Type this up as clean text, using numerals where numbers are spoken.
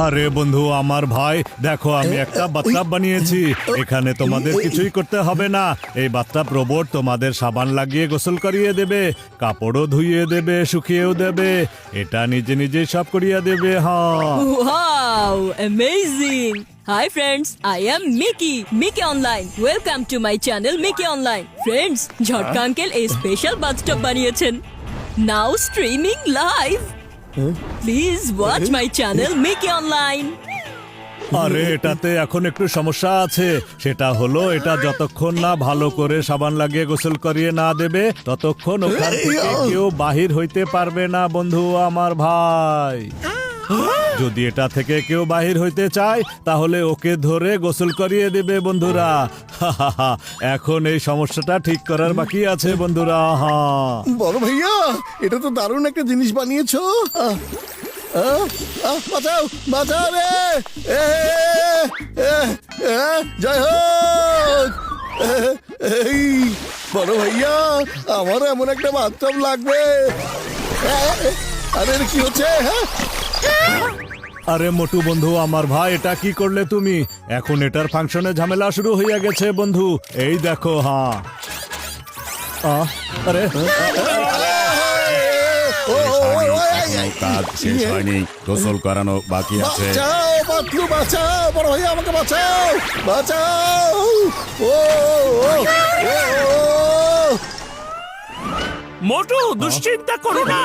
আরে বন্ধু আমার ভাই দেখো আমি একটা বাথটাব বানিয়েছি। এখানে তোমাদের কিছুই করতে হবে না। এই বাথটাব রোবট তোমাদের সাবান লাগিয়ে গোসল করিয়ে দেবে, কাপড়ও ধুইয়ে দেবে, শুকিয়েও দেবে। এটা নিজে নিজে সব করিয়ে দেবে। হ্যাঁ Wow, amazing! Hi friends, I am Mickey Online. Welcome to my channel Mickey Online. Friends, ঝটকা আঙ্কেল এই স্পেশাল বাথটব বানিয়েছেন। Now streaming live. Please watch my channel Mickey Online. আরে এটাতে এখন একটু সমস্যা আছে। সেটা হলো এটা যতক্ষণ না ভালো করে সাবান লাগিয়ে গোসল করিয়ে না দেবে ততক্ষণ ওখান থেকে কেউ বাহির হইতে পারবে না বন্ধু আমার ভাই। যদি এটা থেকে কেউ বাহির হইতে চায় তাহলে ওকে ধরে গোসল করিয়ে দেবে বন্ধুরা। এখন এই সমস্যাটা ঠিক করার বাকি আছে বন্ধুরা। হ্যাঁ বড় ভাইয়া, এটা তো দারুণ একটা জিনিস বানিয়েছো। বাঁচাও বাঁচাও রে, জয় হোক। এই বড় ভাইয়া, আমার এমন একটা বাথটব লাগবে। আরে কি হচ্ছে? আরে মোটু বন্ধু আমার ভাই, এটা কি করলে তুমি? এখন এটার ফাংশনে ঝামেলা শুরু হয়ে গেছে বন্ধু। এই দেখো। হ্যাঁ আরে কাজ শেষ হয়নি, গোসল করানো বাকি আছে। বাঁচাও পাতলু, বাঁচাও বড় ভাইয়া, আমাকে বাঁচাও বাঁচাও। ও মোটু দুশ্চিন্তা করো না।